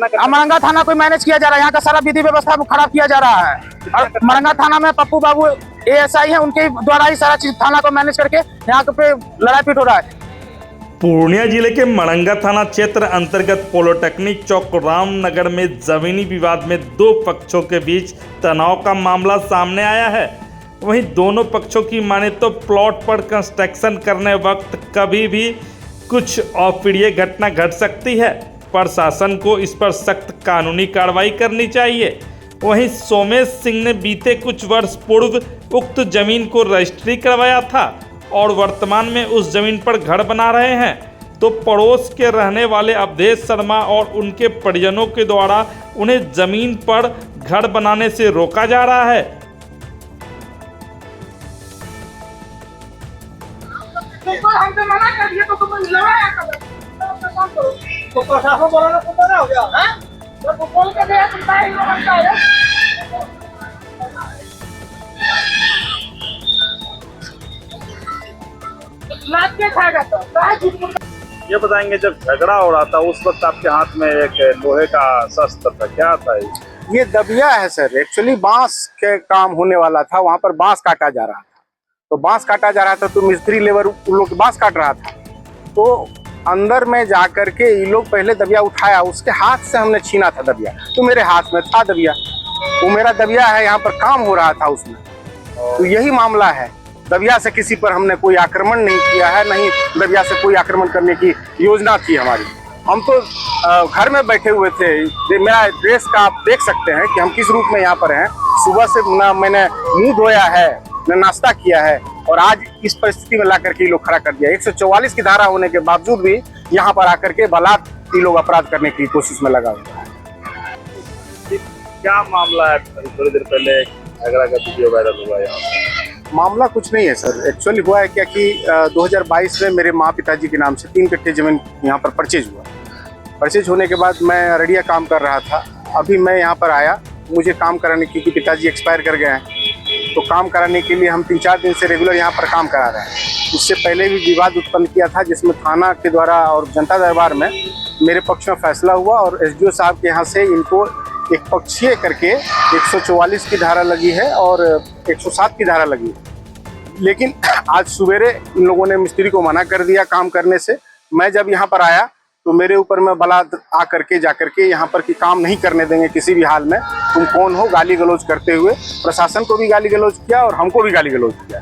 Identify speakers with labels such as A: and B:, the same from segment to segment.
A: मरंगा थाना को मैनेज किया जा रहा है, यहाँ का सारा विधि व्यवस्था खराब किया जा रहा है। और मरंगा थाना में पप्पू बाबू ASI है, उनके द्वारा ही सारा चीज थाना को मैनेज करके यहाँ पे लड़ाई पीट हो रहा है।
B: पूर्णिया जिले के मरंगा थाना क्षेत्र अंतर्गत पॉलिटेक्निक चौक रामनगर में जमीनी विवाद में दो पक्षों के बीच तनाव का मामला सामने आया है। वहीं दोनों पक्षों की माने तो प्लॉट पर कंस्ट्रक्शन करने वक्त कभी भी कुछ अप्रिय घटना घट सकती है। प्रशासन को इस पर सख्त कानूनी कार्रवाई करनी चाहिए। वहीं सोमेश सिंह ने बीते कुछ वर्ष पूर्व उक्त जमीन को रजिस्ट्री करवाया था और वर्तमान में उस जमीन पर घर बना रहे हैं, तो पड़ोस के रहने वाले अवधेश शर्मा और उनके परिजनों के द्वारा उन्हें जमीन पर घर बनाने से रोका जा रहा है।
C: हमसे मना कर दिया तो तुम लड़ाया करो, तो प्रशासन बोला तो बना हो गया है, तो बोल के गया तुम काहे नहीं बनता है। लात के खाएगा तो
D: ये बताएंगे, जब झगड़ा हो रहा था उस वक्त आपके हाथ में एक लोहे का शस्त्र था, क्या था
E: ये दबिया है सर। एक्चुअली बांस के काम होने वाला था, वहाँ पर बांस काटा जा रहा था, तो बांस काटा जा रहा था तो मिस्त्री लेबर उन लोग बांस काट रहा था, तो अंदर में जाकर के ये लोग पहले दबिया उठाया, उसके हाथ से हमने छीना था दबिया, तो मेरे हाथ में था दबिया, वो मेरा दबिया है, यहाँ पर काम हो रहा था उसमें, तो यही मामला है। दबिया से किसी पर हमने कोई आक्रमण नहीं किया है, नहीं दबिया से कोई आक्रमण करने की योजना थी हमारी। हम तो घर में बैठे हुए थे। मेरा ड्रेस का आप देख सकते हैं कि हम किस रूप में यहाँ पर हैं। सुबह से ना मैंने मुंह धोया है, न नाश्ता किया है, और आज इस परिस्थिति में ला करके ये लोग खड़ा कर दिया। 144 की धारा होने के बावजूद भी यहाँ पर आकर के बलात् ये लोग अपराध करने की कोशिश में लगा हुआ है।
D: क्या मामला है? थोड़ी देर पहले झगड़ा का वीडियो वायरल हुआ यहाँ।
E: मामला कुछ नहीं है सर। एक्चुअली हुआ है क्या कि 2022 में मेरे माँ पिताजी के नाम से 3 कट्ठे जमीन यहाँ पर परचेज हुआ। परचेज होने के बाद मैं अररिया काम कर रहा था। अभी मैं यहाँ पर आया, मुझे काम कराने, क्योंकि पिताजी एक्सपायर कर गए हैं, तो काम कराने के लिए हम 3-4 दिन से रेगुलर यहाँ पर काम करा रहे हैं। उससे पहले भी विवाद उत्पन्न किया था, जिसमें थाना के द्वारा और जनता दरबार में मेरे पक्ष में फैसला हुआ, और SDO साहब के यहाँ से इनको एक पक्षीय करके 144 की धारा लगी है और 107 की धारा लगी है। लेकिन आज सवेरे इन लोगों ने मिस्त्री को मना कर दिया काम करने से। मैं जब यहाँ पर आया तो मेरे ऊपर में बलात् आ करके जा करके यहाँ पर कि काम नहीं करने देंगे किसी भी हाल में, तुम कौन हो, गाली गलौज करते हुए प्रशासन को भी गाली गलौज किया और हमको भी गाली गलौज किया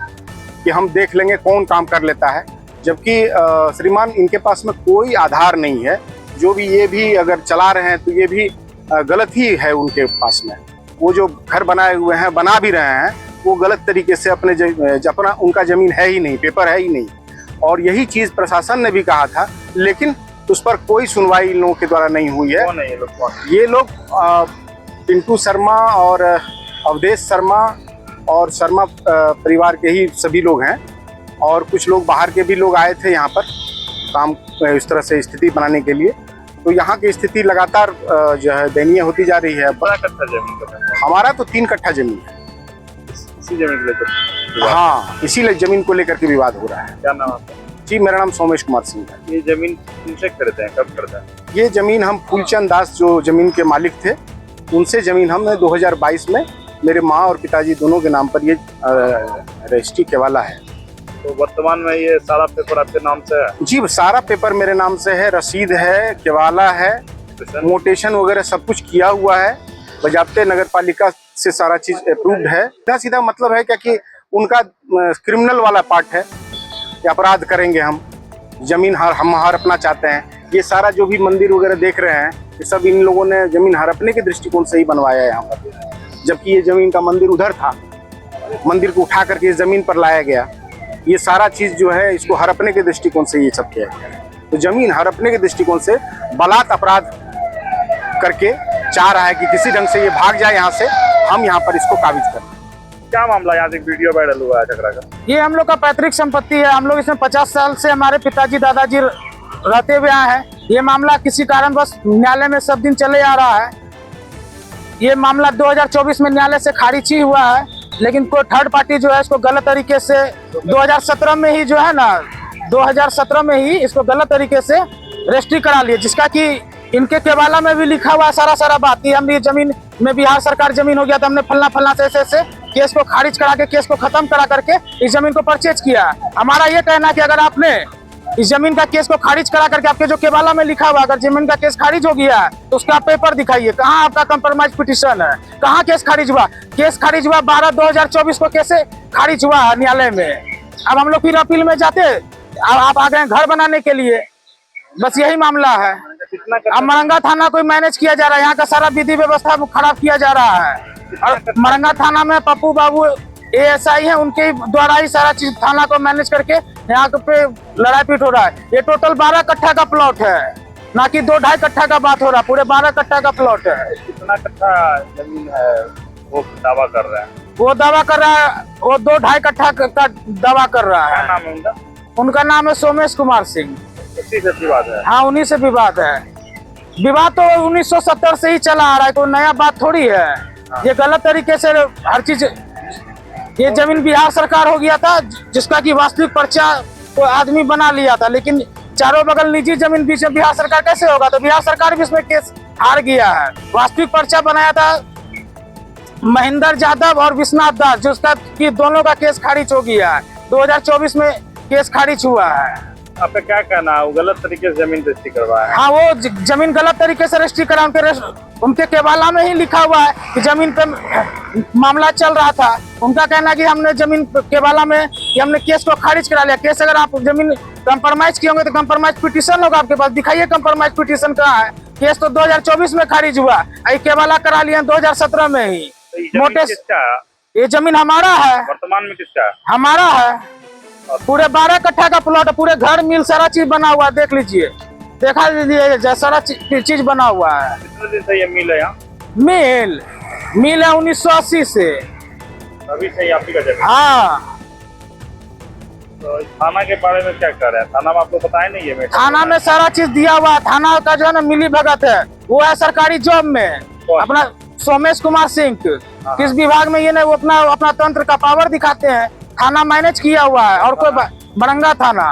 E: कि हम देख लेंगे कौन काम कर लेता है। जबकि श्रीमान इनके पास में कोई आधार नहीं है। जो भी ये भी अगर चला रहे हैं तो ये भी गलत ही है उनके पास में। वो जो घर बनाए हुए हैं, बना भी रहे हैं, वो गलत तरीके से अपना उनका जमीन है ही नहीं, पेपर है ही नहीं। और यही चीज़ प्रशासन ने भी कहा था, लेकिन उस पर कोई सुनवाई इन लोगों के द्वारा नहीं हुई है। ये लोग पिंटू शर्मा और अवधेश शर्मा और शर्मा परिवार के ही सभी लोग हैं, और कुछ लोग बाहर के भी लोग आए थे यहाँ पर काम इस तरह से स्थिति बनाने के लिए। तो यहाँ की स्थिति लगातार जो है दयनीय होती जा रही है। हमारा तो 3 कट्ठा जमीन है।
D: इसी जमीन को लेकर?
E: हाँ, इसी जमीन को लेकर के विवाद हो रहा है।
D: क्या नाम आपका?
E: जी, मेरा नाम सोमेश कुमार सिंह है।
D: ये जमीन किनसे खरीदते हैं, कब खरीदा?
E: ये जमीन हम फूलचंद दास जो जमीन के मालिक थे, उनसे जमीन हमने 2022 में मेरे माँ और पिताजी दोनों के नाम पर ये रजिस्ट्री केवाला है।
D: तो वर्तमान में ये सारा पेपर आपके नाम से है? जी,
E: सारा पेपर मेरे नाम से है, रसीद है, केवाला है, मोटेशन वगैरह सब कुछ किया हुआ है। बजाब्ते नगर पालिका से सारा चीज अप्रूव्ड है। सीधा मतलब है क्या कि उनका क्रिमिनल वाला पार्ट है कि अपराध करेंगे हम, जमीन हम हड़पना चाहते हैं। ये सारा जो भी मंदिर वगैरह देख रहे हैं, ये सब इन लोगों ने जमीन हड़पने के दृष्टिकोण से ही बनवाया है यहाँ पर, जबकि ये जमीन का मंदिर उधर था। मंदिर को उठा करके इस जमीन पर लाया गया। ये सारा चीज जो है इसको हड़पने के दृष्टिकोण से ये सब किया गया। तो जमीन हड़पने के दृष्टिकोण से बलात् अपराध करके चाह रहा है कि किसी ढंग से ये भाग जाए यहाँ से, हम यहाँ पर इसको काबिज करें।
D: क्या मामला? यहाँ से वीडियो वायरल हुआ है झगड़ा का।
A: ये हम लोग का पैतृक संपत्ति है। हम लोग इसमें 50 साल से हमारे पिताजी दादाजी रहते हुए आए हैं। ये मामला किसी कारणवश न्यायालय में सब दिन चले आ रहा है। ये मामला 2024 में न्यायालय से खारिज ही हुआ है, लेकिन कोई थर्ड पार्टी जो है इसको गलत तरीके से 2017 में ही जो है ना, 2017 में ही इसको गलत तरीके से रजिस्ट्री करा लिया, जिसका कि इनके केवाला में भी लिखा हुआ है सारा बात कि हम ये जमीन में बिहार सरकार जमीन हो गया तो हमने फलना से ऐसे केस को खारिज करा के केस को खत्म करा करके इस जमीन को परचेज किया। हमारा ये कहना है कि अगर आपने इस जमीन का केस को खारिज करा करके आपके जो केवाला में लिखा हुआ अगर जमीन का केस खारिज हो गया तो उसका पेपर दिखाइए, कहाँ आपका कंप्रोमाइज पिटीशन है, कहाँ केस खारिज हुआ। केस खारिज हुआ 12/2024 को कैसे खारिज हुआ न्यायालय में। अब हम लोग फिर अपील में जाते, आप आ गए घर बनाने के लिए, बस यही मामला है। अब मरंगा थाना कोई मैनेज किया जा रहा है, यहाँ का सारा विधि व्यवस्था खराब किया जा रहा है। और मरंगा थाना में पप्पू बाबू ASI है, उनके द्वारा ही सारा चीज थाना को मैनेज करके यहाँ पे लड़ाई पीट हो रहा है। ये टोटल 12 कट्ठा का प्लॉट है, ना कि 2-2.5 कट्ठा का बात हो रहा है, पूरे 12 कट्ठा का प्लॉट है।
D: कितना कट्ठा जमीन है वो दावा कर रहे हैं?
A: वो दावा कर रहा है, वो 2-2.5 कट्ठा का दावा कर रहा
D: क्या
A: है।
D: नाम है उनका?
A: उनका नाम है सोमेश कुमार सिंह।
D: उसी से विवाद है?
A: हाँ, उन्हीं से विवाद है। विवाद तो 1970 से ही चला आ रहा है, कोई नया बात थोड़ी है। ये गलत तरीके से हर चीज, ये जमीन बिहार सरकार हो गया था जिसका कि वास्तविक पर्चा को आदमी बना लिया था, लेकिन चारों बगल निजी जमीन बीच में बिहार सरकार कैसे होगा। तो बिहार सरकार भी इसमें केस हार गया है। वास्तविक पर्चा बनाया था महेंद्र यादव और विश्वनाथ दास, जिसका कि दोनों का केस खारिज हो गया है। 2024 में केस खारिज हुआ है।
D: आपका क्या कहना है? वो गलत तरीके से जमीन रजिस्ट्री करवाया है?
A: हाँ, वो जमीन गलत तरीके से रजिस्ट्री करा, उनके केवाला में ही लिखा हुआ है कि जमीन पे मामला चल रहा था। उनका कहना कि हमने जमीन केवाला में कि हमने केस को खारिज करा लिया। केस अगर आप जमीन कंप्रोमाइज किए होंगे तो कंप्रोमाइज पिटीशन होगा आपके पास, दिखाइए कंप्रोमाइज पिटीशन कहाँ है। केस तो 2024 में खारिज हुआ, केवाला करा लिया 2017 में ही।
D: तो ये जमीन
A: मोटे
D: किसका है?
A: ये जमीन हमारा है,
D: वर्तमान में किसका है?
A: हमारा है। पूरे 12 कट्ठा का प्लॉट है, पूरे घर मिल सारा चीज बना हुआ है, देख लीजिए, देखा लीजिए, सारा चीज बना हुआ है।
D: कितने दिन से ये मिल है यहाँ?
A: मिल है 1980 से।
D: अभी से ही आप ही का जमीन?
A: हाँ,
D: तो थाना के बारे में क्या कर रहे हैं? थाना में आपको बताया नहीं है?
A: थाना में सारा चीज दिया हुआ है। थाना का जो है ना मिली भगत है, वो है सरकारी जॉब में।
D: कौन?
A: अपना सोमेश कुमार सिंह किस विभाग में ये ना, वो अपना तंत्र का पावर दिखाते हैं। थाना मैनेज किया हुआ है और कोई मरंगा थाना